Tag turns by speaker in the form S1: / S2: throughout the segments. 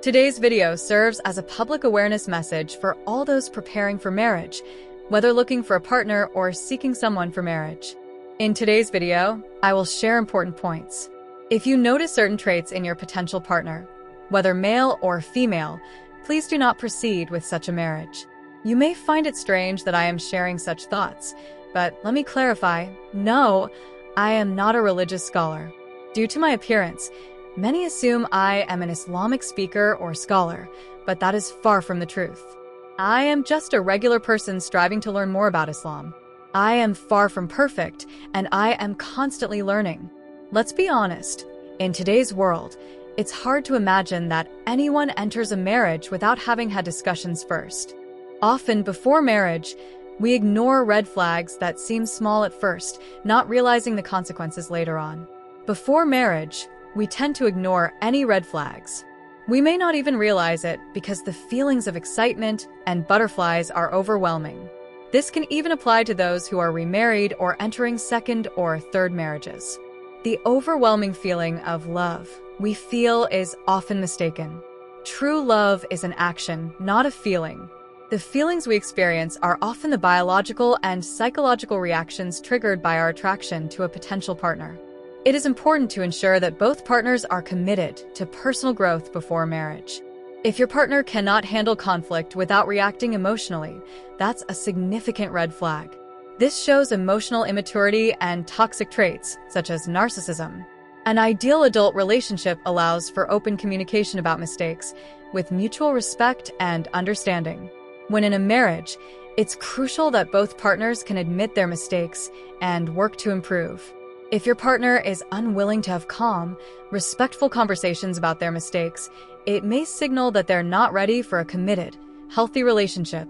S1: Today's video serves as a public awareness message for all those preparing for marriage, whether looking for a partner or seeking someone for marriage. In today's video, I will share important points. If you notice certain traits in your potential partner, whether male or female, please do not proceed with such a marriage. You may find it strange that I am sharing such thoughts, but let me clarify, no, I am not a religious scholar. Due to my appearance, many assume I am an Islamic speaker or scholar, but that is far from the truth. I am just a regular person striving to learn more about Islam. I am far from perfect, and I am constantly learning. Let's be honest, in today's world, it's hard to imagine that anyone enters a marriage without having had discussions first. Often before marriage, we ignore red flags that seem small at first, not realizing the consequences later on. Before marriage, we tend to ignore any red flags. We may not even realize it because the feelings of excitement and butterflies are overwhelming. This can even apply to those who are remarried or entering second or third marriages. The overwhelming feeling of love we feel is often mistaken. True love is an action, not a feeling. The feelings we experience are often the biological and psychological reactions triggered by our attraction to a potential partner. It is important to ensure that both partners are committed to personal growth before marriage. If your partner cannot handle conflict without reacting emotionally, that's a significant red flag. This shows emotional immaturity and toxic traits, such as narcissism. An ideal adult relationship allows for open communication about mistakes, with mutual respect and understanding. When in a marriage, it's crucial that both partners can admit their mistakes and work to improve. If your partner is unwilling to have calm, respectful conversations about their mistakes, it may signal that they're not ready for a committed, healthy relationship.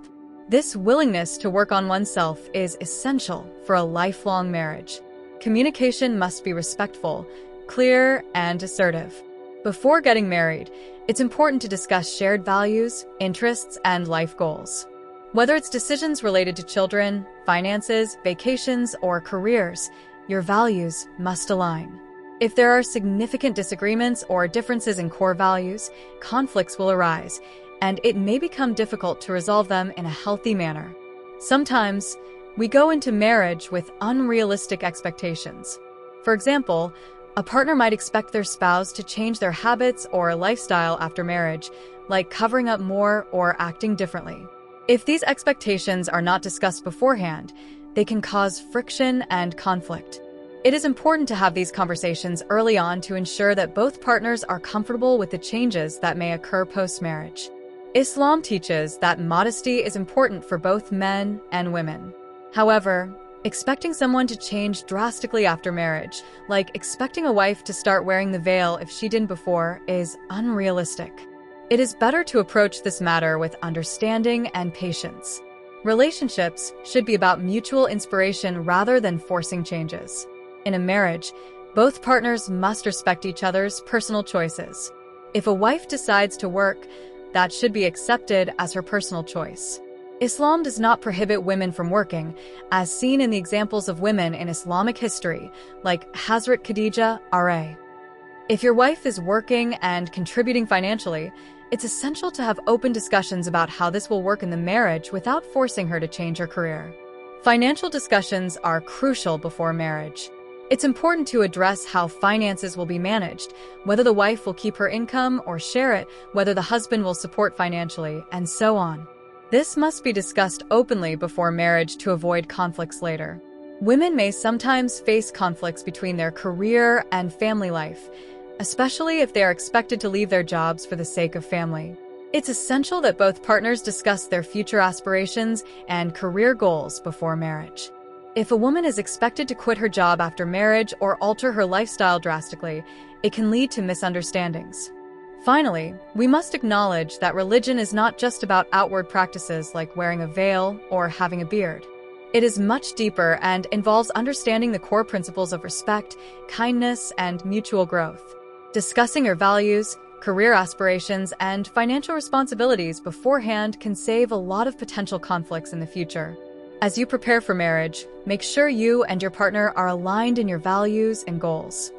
S1: This willingness to work on oneself is essential for a lifelong marriage. Communication must be respectful, clear, and assertive. Before getting married, it's important to discuss shared values, interests, and life goals. Whether it's decisions related to children, finances, vacations, or careers, your values must align. If there are significant disagreements or differences in core values, conflicts will arise, and it may become difficult to resolve them in a healthy manner. Sometimes, we go into marriage with unrealistic expectations. For example, a partner might expect their spouse to change their habits or lifestyle after marriage, like covering up more or acting differently. If these expectations are not discussed beforehand, they can cause friction and conflict. It is important to have these conversations early on to ensure that both partners are comfortable with the changes that may occur post-marriage. Islam teaches that modesty is important for both men and women. However, expecting someone to change drastically after marriage, like expecting a wife to start wearing the veil if she didn't before, is unrealistic. It is better to approach this matter with understanding and patience. Relationships should be about mutual inspiration rather than forcing changes. In a marriage, both partners must respect each other's personal choices. If a wife decides to work, that should be accepted as her personal choice. Islam does not prohibit women from working, as seen in the examples of women in Islamic history, like Hazrat Khadija R.A. If your wife is working and contributing financially, it's essential to have open discussions about how this will work in the marriage without forcing her to change her career. Financial discussions are crucial before marriage. It's important to address how finances will be managed, whether the wife will keep her income or share it, whether the husband will support financially, and so on. This must be discussed openly before marriage to avoid conflicts later. Women may sometimes face conflicts between their career and family life, especially if they are expected to leave their jobs for the sake of family. It's essential that both partners discuss their future aspirations and career goals before marriage. If a woman is expected to quit her job after marriage or alter her lifestyle drastically, it can lead to misunderstandings. Finally, we must acknowledge that religion is not just about outward practices like wearing a veil or having a beard. It is much deeper and involves understanding the core principles of respect, kindness, and mutual growth. Discussing your values, career aspirations, and financial responsibilities beforehand can save a lot of potential conflicts in the future. As you prepare for marriage, make sure you and your partner are aligned in your values and goals.